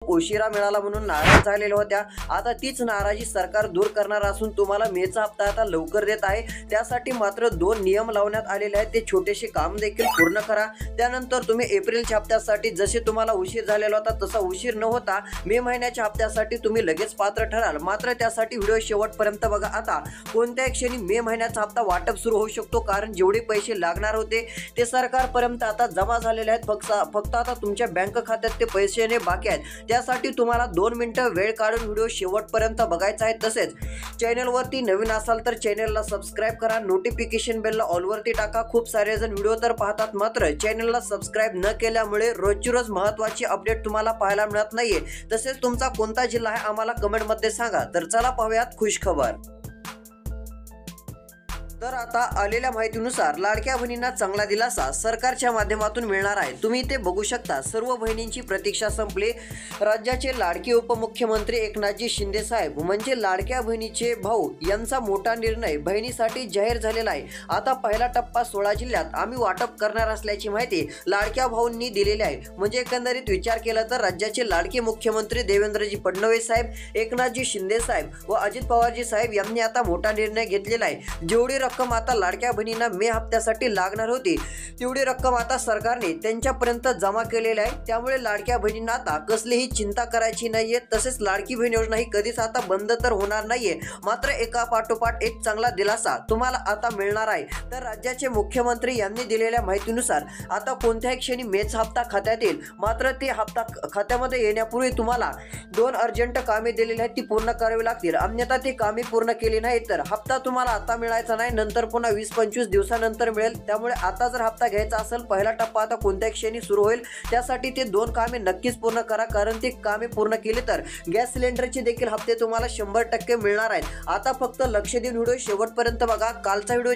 उशिरा मिळाला म्हणून नाराज झालेल्या होत्या। आता तीच नाराजी सरकार दूर करणार असून तुम्हाला मेचा हप्ता आता लवकर देत आहे। त्यासाठी मात्र 2 नियम लावण्यात आलेले आहेत। ते छोटेसे काम देखील पूर्ण करा, त्यानंतर तुम्ही एप्रिलच्या हप्त्यासाठी जसे तुम्हाला उशीर झालेला होता तसा उशीर न होता मे महिन्याच्या हप्त्यासाठी तुम्ही लगेच पात्र ठराल। मात्र त्यासाठी व्हिडिओ शेवटपर्यंत बघा। आता कोणत्याही क्षणी मे महिन्याचा हप्ता वाटप सुरू होऊ शकतो, कारण जेवढे पैसे लागणार होते ते सरकारपर्यंत आता जमा झालेले आहेत। फक्त आता तुमच्या बँक खात्यात ते पैसे येणे बाकी आहेत। त्यासाठी तुम्हाला 2 मिनिटं वेळ काढून व्हिडिओ शेवटपर्यंत बघायचा आहे। तसेच चॅनलवरती नवीन असाल तर चॅनलला सबस्क्राइब करा, नोटिफिकेशन बेलला ऑलवरती टाका। खूप सारे जण व्हिडिओ तर पाहतात, मात्र चॅनलला सबस्क्राइब न केल्यामुळे रोजची रोज महत्त्वाची अपडेट तुम्हाला पाहायला मिळत नाहीये। तसेच तुमचा कोणता जिल्हा आहे आम्हाला कमेंटमध्ये सांगा। तर चला पाहूयात खुश खबर। तर आता आलेल्या माहितीनुसार लाडक्या बहिणींना चांगला दिलासा सरकारच्या माध्यमातून मिळणार आहे। तुम्ही इथे बघू शकता, सर्व बहिणींची प्रतीक्षा संपली। राज्याचे लाडके उपमुख्यमंत्री एकनाथजी शिंदे साहेब म्हणजे लाडक्या बहिणीचे भाऊ यांचा मोठा निर्णय बहिणीसाठी जाहीर झालेला आहे। आता पहिला टप्पा 16 जिल्ह्यात आम्ही वाटप करणार असल्याची माहिती लाडक्या भाऊंनी दिलेली आहे। म्हणजे एकंदरीत विचार केला तर राज्याचे लाडके मुख्यमंत्री देवेंद्रजी फडणवीस साहेब, एकनाथजी शिंदे साहेब व अजित पवारजी साहेब यांनी आता मोठा निर्णय घेतलेला आहे। जेवढी रक्कम आता लाडक्या बहिणींना मे हप्त्यासाठी लागणार होती तेवढी रक्कम आता सरकारने त्यांच्यापर्यंत जमा केलेली आहे। त्यामुळे लाडक्या बहिणींना आता कसलीही चिंता करायची नाहीये। तसेच लाडकी बहीण योजना ही कधीच आता बंद तर होणार नाहीये, मात्र एका पाठोपाठ एक चांगला दिलासा तुम्हाला आता मिळणार आहे। तर राज्याचे मुख्यमंत्री यांनी दिलेल्या माहितीनुसार आता कोणत्याही क्षणी मेचा हप्ता खात्यात येईल। मात्र ते हप्ता खात्यामध्ये येण्यापूर्वी तुम्हाला 2 अर्जंट कामे दिलेली आहेत, ती पूर्ण करावी लागतील। अन्यथा ती कामे पूर्ण केली नाही तर हप्ता तुम्हाला आता मिळायचा नाही, नंतर पुन्हा 20-25 दिवसानंतर मिळेल। त्यामुळे आता जर हप्ता घ्यायचा असेल, पहिला टप्पा आता कोणत्या क्षणी सुरू होईल त्यासाठी ते 2 कामे नक्कीच पूर्ण करा, कारण ते कामे पूर्ण केली तर गॅस सिलेंडरचे देखील हप्ते तुम्हाला 100% मिळणार आहेत। आता फक्त लक्ष देऊन व्हिडिओ शेवटपर्यंत बघा। कालचा व्हिडिओ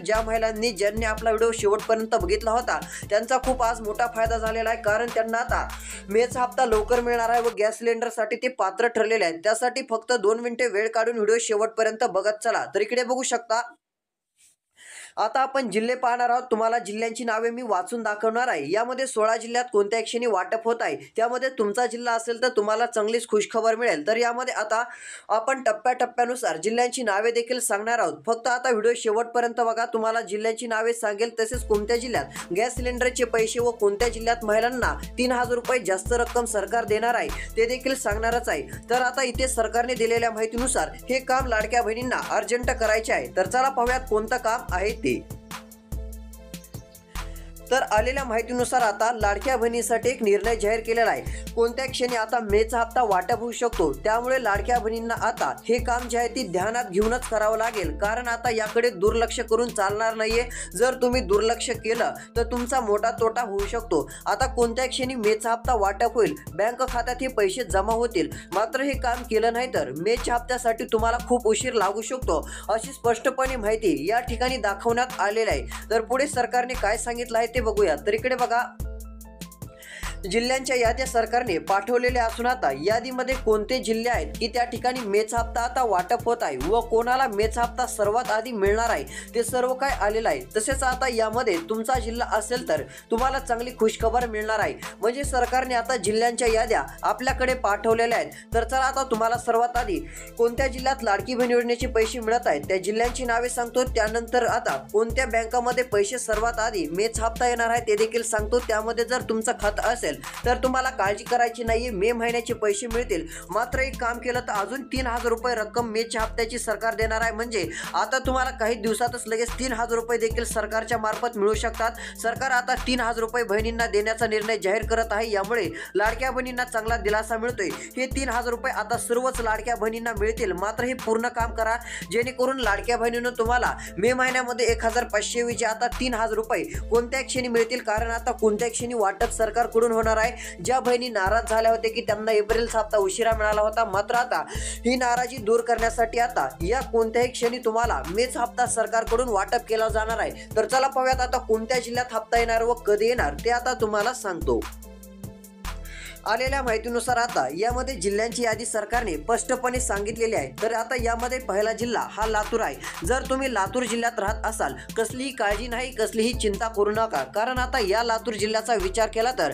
ज्यांनी आपला व्हिडिओ शेवटपर्यंत बघितला होता त्यांचा खूप आज मोठा फायदा झालेला आहे, कारण त्यांना आता मेचा हप्ता लवकर मिळणार आहे व गॅस सिलेंडरसाठी ते पात्र ठरलेले आहेत। त्यासाठी फक्त 2 मिनिटे वेळ काढून व्हिडिओ शेवटपर्यंत बघत चला। तर इकडे बघू शकता, आता आपण जिल्हे पाहणार आहोत। तुम्हाला जिल्ह्यांची नावे मी वाचून दाखवणार आहे। यामध्ये 16 जिल्ह्यात कोणत्या क्षणी वाटप होत आहे, त्यामध्ये तुमचा जिल्हा असेल तर तुम्हाला चांगलीच खुशखबर मिळेल। तर यामध्ये आता आपण टप्प्याटप्प्यानुसार जिल्ह्यांची नावे देखील सांगणार आहोत। फक्त आता व्हिडिओ शेवटपर्यंत बघा, तुम्हाला जिल्ह्यांची नावे सांगेल। तसेच कोणत्या जिल्ह्यात गॅस सिलेंडरचे पैसे व कोणत्या जिल्ह्यात महिलांना 3000 रुपये जास्त रक्कम सरकार देणार आहे ते देखील सांगणारच आहे। तर आता इथे सरकारने दिलेल्या माहितीनुसार हे काम लाडक्या बहिणींना अर्जंट करायचे आहे। तर चला पाहूयात कोणतं काम आहे ते। तर आलेल्या माहितीनुसार आता लाडक्या बहिणीसाठी एक निर्णय जाहीर केलेला आहे। कोणत्या क्षणी आता मेचा हप्ता वाटप होऊ शकतो, त्यामुळे लाडक्या बहिणींना आता हे काम जे आहे ते ध्यानात घेऊनच करावं लागेल, कारण आता याकडे दुर्लक्ष करून चालणार नाहीये। जर तुम्ही दुर्लक्ष केलं तर तुमचा मोठा तोटा होऊ शकतो। आता कोणत्या क्षणी मेचा हप्ता वाटप होईल, बँक खात्यात हे पैसे जमा होतील, मात्र हे काम केलं नाही तर मेच्या हप्त्यासाठी तुम्हाला खूप उशीर लागू शकतो, अशी स्पष्टपणे माहिती या ठिकाणी दाखवण्यात आलेली आहे। तर पुढे सरकारने काय सांगितलं आहे ते बघूया। तर इकडे बघा, जिल्ह्यांच्या याद्या सरकारने पाठवलेल्या असून आता यादीमध्ये कोणते जिल्हे आहेत की त्या ठिकाणी मेचा हप्ता आता वाटप होत आहे व कोणाला मेचा हप्ता सर्वात आधी मिळणार आहे ते सर्व काय आलेलं आहे। तसेच आता यामध्ये तुमचा जिल्हा असेल तर तुम्हाला चांगली खुशखबर मिळणार आहे। म्हणजे सरकारने आता जिल्ह्यांच्या याद्या आपल्याकडे पाठवलेल्या आहेत। तर चला आता तुम्हाला सर्वात आधी कोणत्या जिल्ह्यात लाडकी बहीण योजनेचे पैसे मिळत आहेत त्या जिल्ह्यांची नावे सांगतो। त्यानंतर आता कोणत्या बँकामध्ये पैसे सर्वात आधी मेचा हप्ता येणार आहे ते देखील सांगतो। त्यामध्ये जर तुमचं खातं असेल तर तुम्हाला काळजी करायची नाही, मे महिन्याचे पैसे मिळतील। मात्र एक काम केलं तर अजून 3000 रुपये रक्कम मेच्या हप्त्याची सरकार देणार आहे। म्हणजे आता तुम्हाला काही दिवसातच लगेच 3000 रुपये देखील सरकारच्या मार्फत मिळू शकतात। सरकार आता 3000 रुपये बहिणींना देण्याचा निर्णय जाहीर करत आहे। यामुळे लाडक्या बहिणींना चांगला दिलासा मिळतोय। हे 3000 रुपये आता सर्वच लाडक्या बहिणींना मिळतील। मात्र हे पूर्ण काम करा, जेणेकरून लाडक्या बहिणींना तुम्हाला मे महिन्यामध्ये 1500 ऐवजी आता 3000 रुपये कोणत्या क्षणी मिळतील, कारण आता कोणत्या क्षणी वाटप सरकारकडून होणार आहे। ज्या बहिणी नाराज झाल्या होत्या की त्यांना एप्रिलचा हप्ता उशिरा मिळाला होता, मात्र आता ही नाराजी दूर करण्यासाठी आता या कोणत्याही क्षणी तुम्हाला मेचा हप्ता सरकारकडून वाटप केला जाणार आहे। तर चला पाहूयात आता कोणत्या जिल्ह्यात हप्ता येणार व कधी येणार ते आता तुम्हाला सांगतो। आलेल्या माहितीनुसार आता यामध्ये जिल्ह्यांची यादी सरकारने स्पष्टपणे सांगितलेली आहे। तर आता यामध्ये पहिला जिल्हा हा लातूर आहे। जर तुम्ही लातूर जिल्ह्यात राहत असाल कसलीही काळजी नाही, कसलीही चिंता करू नका, कारण आता या लातूर जिल्ह्याचा विचार केला तर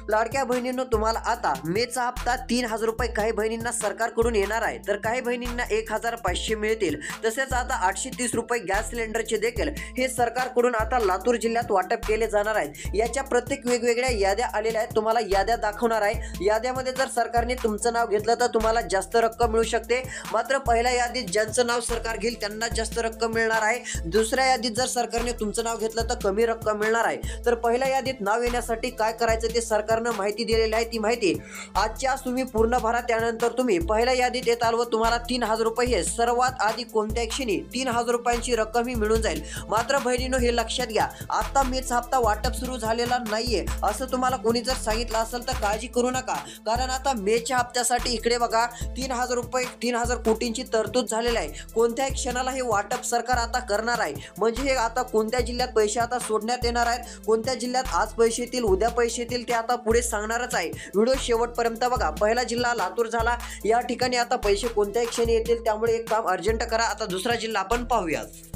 लाडक्या बहिणींनो तुम्हाला आता मेचा हप्ता 3000 रुपये काही बहिणींना सरकारकडून येणार आहे, तर काही बहिणींना 1500 मिळतील। तसेच आता 830 रुपये गॅस सिलेंडरचे देखील हे सरकारकडून आता लातूर जिल्ह्यात वाटप केले जाणार आहेत। याच्या प्रत्येक वेगवेगळ्या याद्या आलेल्या आहेत, तुम्हाला याद्या दाखवणार आहे। याद्यामध्ये जर सरकारने तुमचं नाव घेतलं तर तुम्हाला जास्त रक्कम मिळू शकते, मात्र पहिल्या यादीत ज्यांचं नाव सरकार घेईल त्यांना जास्त रक्कम मिळणार आहे। दुसऱ्या यादीत जर सरकारने तुमचं नाव घेतलं तर कमी रक्कम मिळणार आहे। तर पहिल्या यादीत नाव येण्यासाठी काय करायचं ते सरकारनं माहिती दिलेली आहे। ती माहिती आजच्या तुम्ही पूर्ण भरा, त्यानंतर तुम्ही पहिल्या यादीत येताल व तुम्हाला 3000 रुपये हे सर्वात आधी कोणत्या क्षणी 3000 रुपयांची रक्कम ही मिळून जाईल। मात्र बहिणींनो हे लक्षात घ्या, आता मेचा हप्ता वाटप सुरू झालेला नाहीये असं तुम्हाला कोणी जर सांगितलं असेल तर काळजी करू नका, कारण आता मेच्या हप्त्यासाठी इकडे बघा 3000 रुपये 3000 कोटींची तरतूद झालेली आहे। कोणत्याही क्षणाला हे वाटप सरकार आता करणार आहे, म्हणजे हे आता कोणत्या जिल्ह्यात पैसे आता सोडण्यात येणार आहेत, कोणत्या जिल्ह्यात आज पैसे येतील उद्या पैसे येतील ते आता पुढे सांगणारच आहे। व्हिडिओ शेवटपर्यंत बघा। पहिला जिल्हा लातूर झाला, या ठिकाणी आता पैसे कोणत्याही क्षणी येतील, त्यामुळे एक काम अर्जंट करा। आता दुसरा जिल्हा आपण पाहूयात।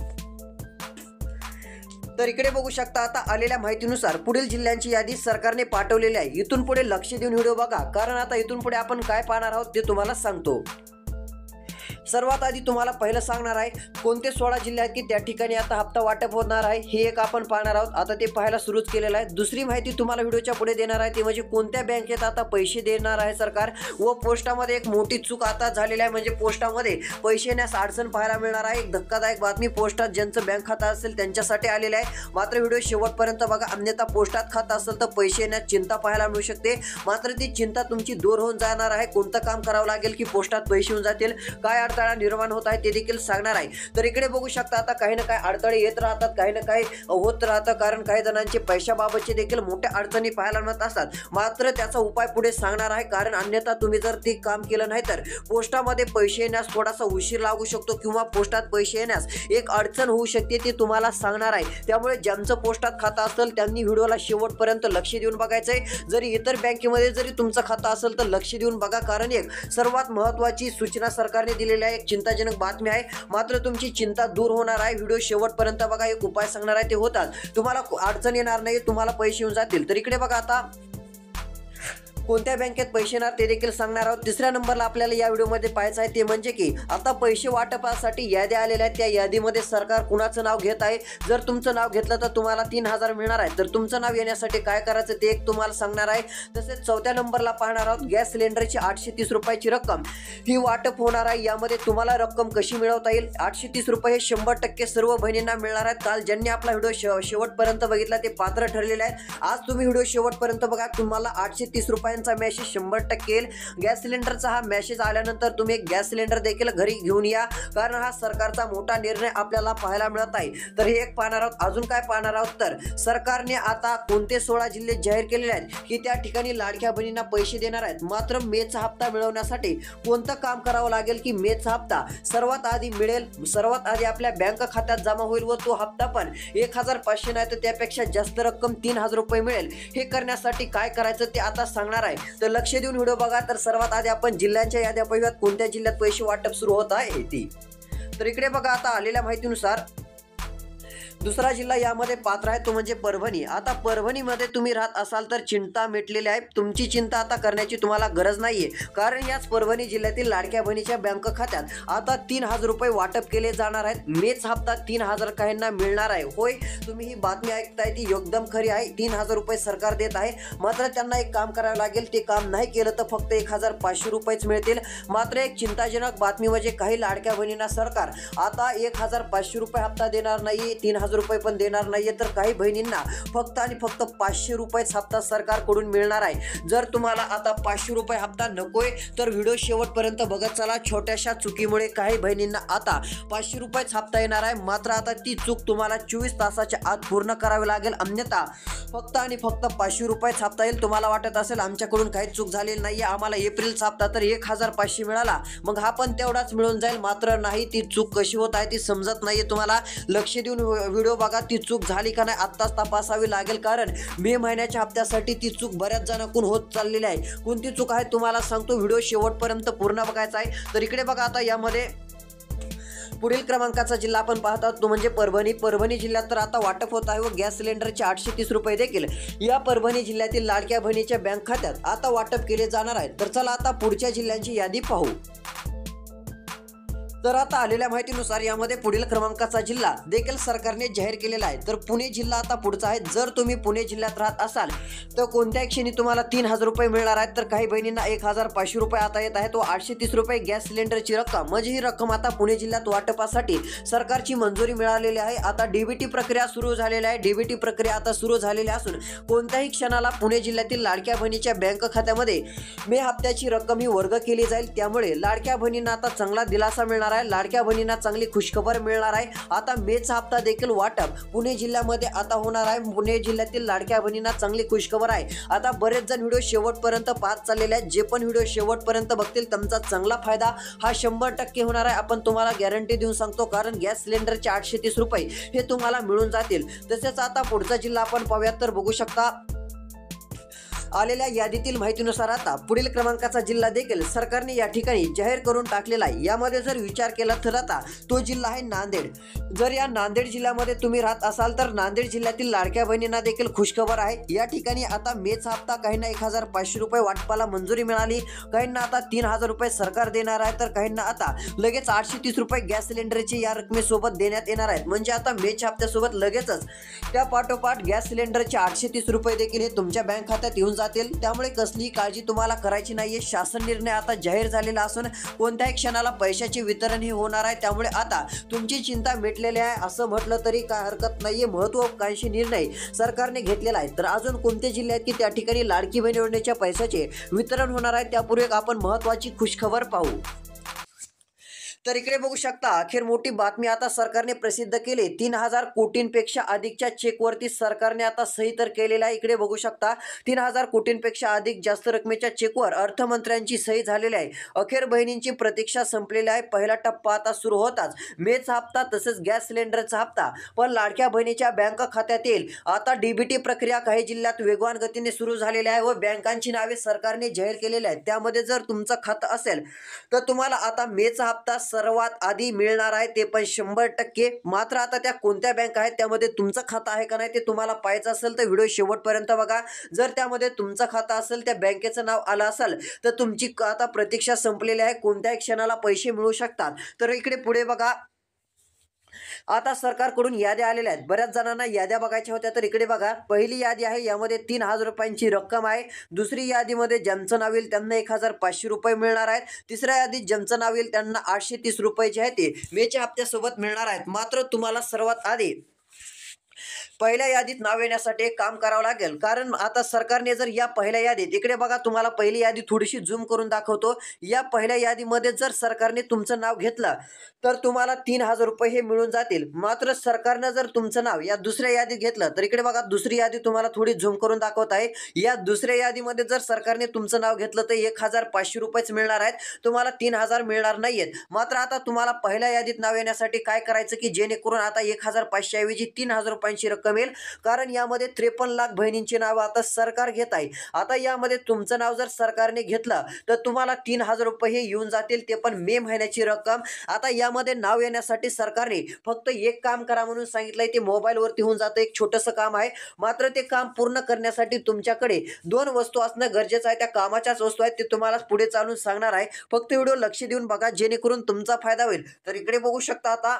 तर इकडे बघू शकता आता आलेल्या माहितीनुसार पुढील जिल्ह्यांची यादी सरकारने पाठवलेली आहे। इथून पुढे लक्ष देऊन व्हिडिओ बघा, कारण आता इथून पुढे आपण काय पाहणार आहोत ते तुम्हाला सांगतो। सर्वात आधी तुम्हाला पहिलं सांगणार आहे कोणते 16 जिल्हे आहेत की त्या ठिकाणी आता हप्ता वाटप होणार आहे, हे एक आपण पाहणार आहोत। आता ते पाहायला सुरूच केलेलं आहे। दुसरी माहिती तुम्हाला व्हिडिओच्या पुढे देणार आहे, ते म्हणजे कोणत्या बँकेत आता पैसे देणार आहे सरकार, व पोस्टामध्ये एक मोठी चूक आता झालेली आहे, म्हणजे पोस्टामध्ये पैसे येण्यास अडचण पाहायला मिळणार आहे। एक धक्कादायक बातमी पोस्टात ज्यांचं बँक खातं असेल त्यांच्यासाठी आलेलं आहे, मात्र व्हिडिओ शेवटपर्यंत बघा, अन्यथा पोस्टात खातं असेल तर पैसे येण्यास चिंता पाहायला मिळू शकते। मात्र ती चिंता तुमची दूर होऊन जाणार आहे। कोणतं काम करावं लागेल की पोस्टात पैसे येऊन जातील, काय अडथळा निर्माण होत आहे ते देखील सांगणार आहे। तर इकडे बघू शकता आता काही ना काही अडथळे येत राहतात, काही ना काही होत राहतं, कारण काही जणांचे पैशाबाबतचे देखील मोठ्या अडचणी पाहायला मिळत असतात। मात्र त्याचा उपाय पुढे सांगणार आहे, कारण अन्यथा तुम्ही जर ते काम केलं नाही तर पोस्टामध्ये पैसे येण्यास थोडासा उशीर लागू शकतो किंवा पोस्टात पैसे येण्यास एक अडचण होऊ शकते, ते तुम्हाला सांगणार आहे। त्यामुळे ज्यांचं पोस्टात खातं असेल त्यांनी व्हिडिओला शेवटपर्यंत लक्ष देऊन बघायचंय। जरी इतर बँकेमध्ये जरी तुमचं खातं असेल तर लक्ष देऊन बघा, कारण एक सर्वात महत्त्वाची सूचना सरकारने दिलेली आहे, एक चिंताजनक बातमी आहे। मात्र तुमची चिंता दूर होणार आहे। व्हिडिओ शेवटपर्यंत बघा, एक उपाय सांगणार आहे, ते होतात तुम्हाला अडचण येणार नाही, तुम्हाला पैसे येऊन जातील। तर इकडे बघा आता कोणत्या बँकेत पैसे येणार ते देखील सांगणार आहोत। तिसऱ्या नंबरला आपल्याला या व्हिडिओमध्ये पाहायचं आहे ते म्हणजे की आता पैसे वाटपासाठी याद्या आलेल्या आहेत, त्या यादीमध्ये सरकार कुणाचं नाव घेत आहे। जर तुमचं नाव घेतलं तर तुम्हाला 3000 मिळणार आहे, तर तुमचं नाव येण्यासाठी काय करायचं ते एक तुम्हाला सांगणार आहे। तसेच चौथ्या नंबरला पाहणार आहोत गॅस सिलेंडरची 830 रुपयाची रक्कम ही वाटप होणार आहे। यामध्ये तुम्हाला रक्कम कशी मिळवता येईल, 830 रुपये हे 100% सर्व बहिणींना मिळणार आहेत। काल ज्यांनी आपला व्हिडिओ शेवटपर्यंत बघितला ते पात्र ठरलेले आहेत। आज तुम्ही व्हिडिओ शेवटपर्यंत बघा, तुम्हाला 830 रुपयांचा मेसेज 100% येईल। गॅस सिलेंडरचा हा मेसेज आल्यानंतर तुम्ही एक गॅस सिलेंडर देखील घरी घेऊन या, कारण हा सरकारचा मोठा निर्णय आपल्याला पाहायला मिळत आहे। तर हे एक पाहणार आहोत। अजून काय पाहणार आहोत, तर सरकारने आता कोणते 16 जिल्हे जाहीर केलेले आहेत की त्या ठिकाणी लाडक्या बहिणींना पैसे देणार आहेत। मात्र मेचा हप्ता मिळवण्यासाठी कोणतं काम करावं लागेल की मेचा हप्ता सर्वात आधी मिळेल, सर्वात आधी आपल्या बँक खात्यात जमा होईल व तो हप्ता पण 1500 नाही तर त्यापेक्षा जास्त रक्कम 3000 रुपये मिळेल। हे करण्यासाठी काय करायचं ते आता सांगणार आहे, तर लक्ष देऊन व्हिडिओ बघा। तर सर्वात आधी आपण जिल्ह्यांच्या याद्या पाहूयात, कोणत्या जिल्ह्यात पैसे वाटप सुरू होत आहे ती। तर इकडे बघा आता आलेल्या माहितीनुसार दुसरा जिल्हा यामध्ये पात्र आहे तो म्हणजे परभणी। आता परभणीमध्ये तुम्ही राहत असाल तर चिंता मिटलेली आहे, तुमची चिंता आता करण्याची तुम्हाला गरज नाहीये, कारण याच परभणी जिल्ह्यातील लाडक्या बहिणीच्या बँक खात्यात आता 3000 रुपये वाटप केले जाणार आहेत। मेच हप्ता 3000 काहींना मिळणार आहे। होय, तुम्ही ही बातमी ऐकताय ती एकदम खरी आहे, 3000 रुपये सरकार देत आहे। मात्र त्यांना एक काम करावं लागेल, ते काम नाही केलं तर फक्त 1500 रुपयेच मिळतील। मात्र एक चिंताजनक बातमी म्हणजे काही लाडक्या बहिणींना सरकार आता 1500 रुपये हप्ता देणार नाही, 3000 रुपये पण देणार नाहीये, तर काही बहिणींना फक्त आणि फक्त 500 रुपयेच हप्ता सरकारकडून मिळणार आहे। जर तुम्हाला आता 500 रुपये हप्ता नकोय तर व्हिडिओ शेवटपर्यंत बघत चला। छोट्याशा चुकीमुळे काही बहिणींना आता 500 रुपयेच हप्ता येणार आहे। मात्र आता ती चूक तुम्हाला 24 तासाच्या आत पूर्ण करावी लागेल, अन्यथा फक्त आणि फक्त 500 रुपयेच हप्ता येईल। तुम्हाला वाटत असेल आमच्याकडून काही चूक झालेली नाहीये, आम्हाला एप्रिलचा हप्ता तर 1500 मिळाला, मग हा पण तेवढाच मिळून जाईल। मात्र नाही, ती चूक कशी होत आहे ती समजत नाहीये तुम्हाला। लक्ष देऊन व्हिडिओ बघा, ती चूक झाली का नाही आत्ताच तपासावी लागेल, कारण मे महिन्याच्या हप्त्यासाठी ती चूक बऱ्याच जणांकडून होत चाललेली आहे. कोणती चूक आहे तुम्हाला सांगतो, व्हिडिओ शेवटपर्यंत पूर्ण बघायचा आहे. तर इकडे बघा, आता यामध्ये पुढील क्रमांकाचा जिल्हा आपण पाहतात तो म्हणजे परभणी जिल्ह्यात तर आता वाटप होत आहे व गॅस सिलेंडरचे 830 रुपये देखील या परभणी जिल्ह्यातील लाडक्या बहिणीच्या बँक खात्यात आता वाटप केले जाणार आहे. तर चला आता पुढच्या जिल्ह्यांची यादी पाहू. तर आता आलेल्या माहितीनुसार यामध्ये पुढील क्रमांकाचा जिल्हा देखील सरकारने जाहीर केलेला आहे. तर पुणे जिल्हा आता पुढचा आहे. जर तुम्ही पुणे जिल्ह्यात राहत असाल तर कोणत्याही क्षणी तुम्हाला 3000 रुपये मिळणार आहेत. तर काही बहिणींना 1500 रुपये आता येत आहेत व 830 रुपये गॅस सिलेंडरची रक्कम, म्हणजे ही रक्कम आता पुणे जिल्ह्यात वाटपासाठी सरकारची मंजुरी मिळालेली आहे. आता डीबीटी प्रक्रिया सुरू झालेली आहे. डीबीटी प्रक्रिया आता सुरू झालेली असून कोणत्याही क्षणाला पुणे जिल्ह्यातील लाडक्या बहिणीच्या बँक खात्यामध्ये मे हप्त्याची रक्कम ही वर्ग केली जाईल. त्यामुळे लाडक्या बहिणींना आता चांगला दिलासा मिळणार आहे. लाडक्या बहिणींना चांगली खुशखबर मिळणार आहे. आता मेचा हप्ता देखील वाटप पुणे जिल्ह्यामध्ये आता होणार आहे. पुणे जिल्ह्यातील लाडक्या बहिणींना चांगली खुशखबर आहे. आता बरेच जण व्हिडिओ शेवटपर्यंत पाहत चाललेले आहेत. जे पण व्हिडिओ शेवटपर्यंत बघतील त्यांचा चांगला फायदा हा 100% होणार आहे. आपण तुम्हाला गॅरंटी देऊन सांगतो, कारण गॅस सिलेंडरचे 830 रुपये हे तुम्हाला मिळून जातील. तसेच आता पुढचा जिल्हा आपण पाहूयात. तर बघू शकता आलेल्या यादीतील माहितीनुसार आता पुढील क्रमांकाचा जिल्हा देखील सरकारने या ठिकाणी जाहीर करून टाकलेला आहे. यामध्ये जर विचार केला तर आता तो जिल्हा आहे नांदेड. जर या नांदेड जिल्ह्यामध्ये तुम्ही राहत असाल तर नांदेड जिल्ह्यातील लाडक्या बहिणींना देखील खुशखबर आहे. या ठिकाणी आता मेचा हप्ता काहींना 1500 रुपये वाटपाला मंजुरी मिळाली, काहींना आता 3000 रुपये सरकार देणार आहे, तर काहींना आता लगेच 830 रुपये गॅस सिलेंडरची या रकमेसोबत देण्यात येणार आहेत. म्हणजे आता मेच्या हप्त्यासोबत लगेचच त्या पाठोपाठ गॅस सिलेंडरचे 830 रुपये देखील हे तुमच्या बँक खात्यात येऊन जातील. त्यामुळे कसलीही काळजी तुम्हाला करायची नाहीये. शासन निर्णय आता जाहीर झालेला असून कोणत्याही क्षणाला पैशाचे वितरण हे होणार आहे. त्यामुळे आता तुमची चिंता मिटलेली आहे असं म्हटलं तरी काय हरकत नाहीये. महत्त्वाकांक्षी निर्णय सरकारने घेतलेला आहे. तर अजून कोणते जिल्हे आहेत की त्या ठिकाणी लाडकी बहीण योजनेच्या पैशाचे वितरण होणार आहे, त्यापूर्वी आपण महत्त्वाची खुशखबर पाहू. तर इकडे बघू शकता, अखेर मोठी बातमी आता सरकारने प्रसिद्ध केली. 3000 कोटींपेक्षा अधिकच्या चेकवरती सरकारने आता सही तर केलेला आहे. इकडे बघू शकता 3000 कोटींपेक्षा अधिक जास्त रकमेच्या चेकवर अर्थमंत्र्यांची सही झालेली आहे. अखेर बहिणींची प्रतीक्षा संपलेली आहे. पहिला टप्पा आता सुरू होताच मेचा हप्ता तसेच गॅस सिलेंडरचा हप्ता पण लाडक्या बहिणीच्या बँक खात्यात येईल. आता डीबीटी प्रक्रिया काही जिल्ह्यात वेगवान गतीने सुरू झालेली आहे व बँकांची नावे सरकारने जाहीर केलेली आहेत. त्यामध्ये जर तुमचं खातं असेल तर तुम्हाला आता मेचा हप्ता सर्वात आधी मिळणार आहे, ते पण 100%. मात्र आता त्या कोणत्या बँक आहेत त्यामध्ये तुमचं खातं आहे का नाही ते तुम्हाला पाहायचं असेल तर व्हिडिओ शेवटपर्यंत बघा. जर त्यामध्ये तुमचं खातं असेल, त्या बँकेचं नाव आलं असेल तर तुमची आता प्रतीक्षा संपलेली आहे. कोणत्याही क्षणाला पैसे मिळू शकतात. तर इकडे पुढे बघा, आता सरकारकडून याद्या आलेल्या आहेत. बऱ्याच जणांना याद्या बघायच्या होत्या. तर इकडे बघा, पहिली यादी आहे यामध्ये 3000 रुपयांची रक्कम आहे. दुसरी यादीमध्ये ज्यांचं नाव येईल त्यांना 1500 रुपये मिळणार आहेत. तिसऱ्या यादीत ज्यांचं नाव येईल त्यांना 830 रुपये जे आहे ते मेच्या हप्त्यासोबत मिळणार आहेत. मात्र तुम्हाला सर्वात आधी पहिल्या यादीत नाव येण्यासाठी एक काम करावं लागेल, कारण आता सरकारने जर या पहिल्या यादीत, इकडे बघा तुम्हाला पहिली यादी थोडीशी झूम करून दाखवतो. या पहिल्या यादीमध्ये जर सरकारने तुमचं नाव घेतलं तर तुम्हाला 3000 रुपये हे मिळून जातील. मात्र सरकारनं जर तुमचं नाव या दुसऱ्या यादीत घेतलं तर इकडे बघा दुसरी यादी तुम्हाला थोडी झूम करून दाखवत आहे. या दुसऱ्या यादीमध्ये जर सरकारने तुमचं नाव घेतलं तर 1500 रुपयेच मिळणार आहेत, तुम्हाला 3000 मिळणार नाहीयेत. मात्र आता तुम्हाला पहिल्या यादीत नाव येण्यासाठी काय करायचं की जेणेकरून आता 1500 ऐवजी 3000 रुपयांची रक्कम येईल, कारण यामध्ये 53 लाख बहिणींची नाव आता सरकार घेत आहे. आता यामध्ये तुमचं नाव जर सरकारने घेतलं तर तुम्हाला 3000 रुपये हे येऊन जातील, ते पण मे महिन्याची रक्कम. आता यामध्ये नाव येण्यासाठी सरकारने फक्त एक काम करा म्हणून सांगितलंय, ते मोबाईलवरती होऊन जातं. एक छोटंसं काम आहे, मात्र ते काम पूर्ण करण्यासाठी तुमच्याकडे 2 वस्तू असणं गरजेचं आहे. त्या कामाच्याच वस्तू आहेत, ते तुम्हाला पुढे चालून सांगणार आहे. फक्त व्हिडिओ लक्ष देऊन बघा जेणेकरून तुमचा फायदा होईल. तर इकडे बघू शकता, आता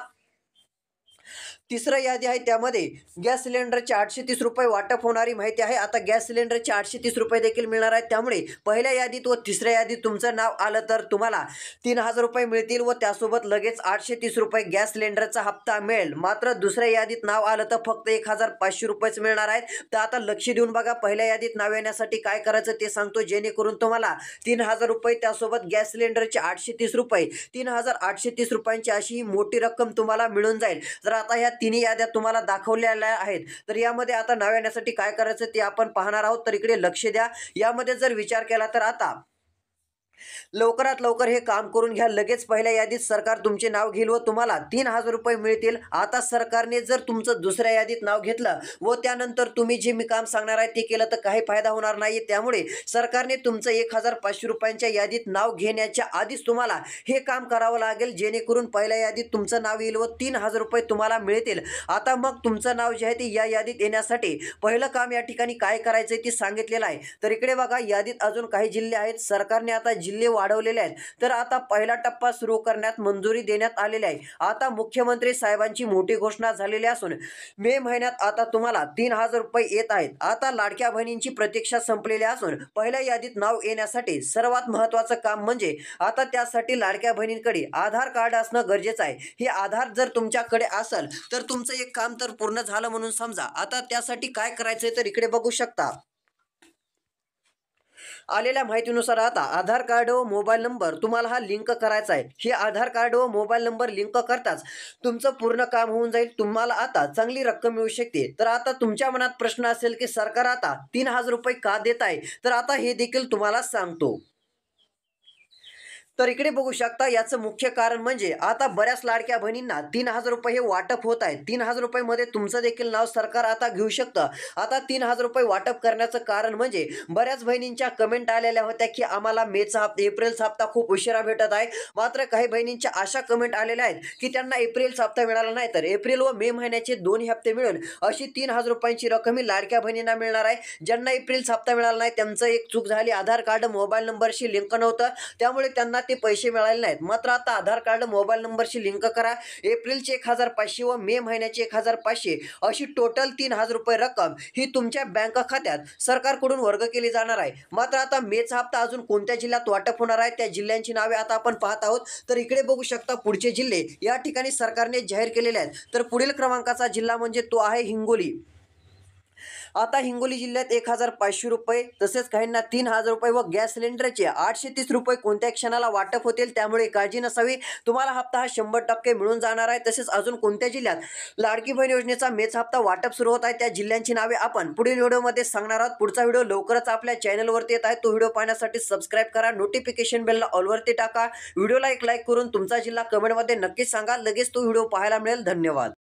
तिसरं यादी आहे त्यामध्ये गॅस सिलेंडरचे 830 रुपये वाटप होणारी माहिती आहे. आता गॅस सिलेंडरचे 830 रुपये देखील मिळणार आहेत. त्यामुळे पहिल्या यादीत व तिसऱ्या यादीत तुमचं नाव आलं तर तुम्हाला 3000 रुपये मिळतील व त्यासोबत लगेच 830 रुपये गॅस सिलेंडरचा हप्ता मिळेल. मात्र दुसऱ्या यादीत नाव आलं तर फक्त 1500 रुपयेच मिळणार आहेत. तर आता लक्ष देऊन बघा, पहिल्या यादीत नाव येण्यासाठी काय करायचं ते सांगतो, जेणेकरून तुम्हाला 3000 रुपये त्यासोबत गॅस सिलेंडरचे 830 रुपये 3830 रुपयांची अशी ही मोठी रक्कम तुम्हाला मिळून जाईल. जर आता ह्या तिन्ही याद्या तुम्हाला दाखवलेल्या आहेत, तर यामध्ये आता नाव येण्यासाठी काय करायचं ते आपण पाहणार आहोत. तर इकडे लक्ष द्या. यामध्ये जर विचार केला तर आता लवकरात लवकर हे काम करून घ्या. लगेच पहिल्या यादीत सरकार तुमचे नाव घेईल व तुम्हाला 3,000 रुपये मिळतील. आता सरकारने जर तुमचं दुसऱ्या यादीत नाव घेतलं व त्यानंतर तुम्ही जे मी काम सांगणार आहे ते केलं तर काही फायदा होणार नाही. त्यामुळे सरकारने तुमचं 1,500 रुपयांच्या यादीत नाव घेण्याच्या आधीच तुम्हाला हे काम करावं लागेल, जेणेकरून पहिल्या यादीत तुमचं नाव येईल व 3,000 रुपये तुम्हाला मिळतील. आता मग तुमचं नाव जे आहे ते या यादीत येण्यासाठी पहिलं काम या ठिकाणी काय करायचं ते सांगितलेलं आहे. तर इकडे बघा, यादीत अजून काही जिल्हे आहेत. सरकारने आता जिल्हे वाढवलेले आहेत. तर आता पहिला टप्पा सुरू करण्यात मंजुरी देण्यात आलेली आहे. आता मुख्यमंत्री साहेबांची मोठी घोषणा झालेली असून मे महिन्यात आता तुम्हाला 3,000 रुपये येत आहेत. आता लाडक्या बहिणींची प्रतीक्षा संपलेली असून पहिल्या यादीत नाव येण्यासाठी सर्वात महत्त्वाचं काम म्हणजे आता त्यासाठी लाडक्या बहिणींकडे आधार कार्ड असणं गरजेचं आहे. हे आधार जर तुमच्याकडे असेल तर तुमचं एक काम तर पूर्ण झालं म्हणून समजा. आता त्यासाठी काय करायचंय तर इकडे बघू शकता. आलेल्या माहितीनुसार आता आधार कार्ड व मोबाईल नंबर तुम्हाला हा लिंक करायचा आहे. हे आधार कार्ड व मोबाईल नंबर लिंक करताच तुमचं पूर्ण काम होऊन जाईल. तुम्हाला आता चांगली रक्कम मिळू शकते. तर आता तुमच्या मनात प्रश्न असेल की सरकार आता 3,000 रुपये का देत आहे, तर आता हे देखील तुम्हाला सांगतो. तर इकडे बघू शकता, याचं मुख्य कारण म्हणजे आता बऱ्याच लाडक्या बहिणींना 3,000 रुपये हे वाटप होत आहे. 3,000 रुपये तुमचं देखील नाव सरकार आता घेऊ शकतं. आता 3,000 रुपये वाटप करण्याचं कारण म्हणजे बऱ्याच बहिणींच्या कमेंट आलेल्या होत्या की आम्हाला मेचा हप्ता, एप्रिलचा हप्ता खूप उशिरा भेटत आहे. मात्र काही बहिणींच्या अशा कमेंट आलेल्या आहेत की त्यांना एप्रिलचा हप्ता मिळाला नाही, तर एप्रिल व मे महिन्याचे दोन्ही हप्ते मिळून अशी 3,000 रुपयांची रक्कम ही लाडक्या बहिणींना मिळणार आहे. ज्यांना एप्रिलचा हप्ता मिळाला नाही त्यांचं एक चूक झाली, आधार कार्ड मोबाईल नंबरशी लिंक नव्हतं, त्यामुळे त्यांना ते पैसे मिळाले नाहीत. मात्र आता आधार कार्ड मोबाईल नंबरशी लिंक करा. एप्रिलचे 1,500 व मे महिन्याचे 1,500 अशी टोटल 3,000 रुपये रक्कम ही तुमच्या बँक खात्यात सरकारकडून वर्ग केली जाणार आहे. मात्र आता मेचा हप्ता अजून कोणत्या जिल्ह्यात वाटप होणार आहे त्या जिल्ह्यांची नावे आता आपण पाहत आहोत. तर इकडे बघू शकता, पुढचे जिल्हे या ठिकाणी सरकारने जाहीर केलेले आहेत. तर पुढील क्रमांकाचा जिल्हा म्हणजे तो आहे हिंगोली. आता हिंगोली जिल्ह्यात 1,500 रुपये, तसेच काहींना 3,000 रुपये व गॅस सिलेंडरचे 830 रुपये कोणत्या क्षणाला वाटप होतील, त्यामुळे काळजी नसावी. तुम्हाला हप्ता हा 100% मिळून जाणार आहे. तसेच अजून कोणत्या जिल्ह्यात लाडकी बहीण योजनेचा मेचा हप्ता वाटप सुरू होत आहे त्या जिल्ह्यांची नावे आपण पुढील व्हिडिओमध्ये सांगणार आहोत. पुढचा व्हिडिओ लवकरच आपल्या चॅनलवरती येत आहे. तो व्हिडिओ पाहण्यासाठी सबस्क्राईब करा, नोटिफिकेशन बेलला ऑलवरती टाका. व्हिडिओला एक लाईक करून तुमचा जिल्हा कमेंटमध्ये नक्कीच सांगा. लगेच तो व्हिडिओ पाहायला मिळेल. धन्यवाद.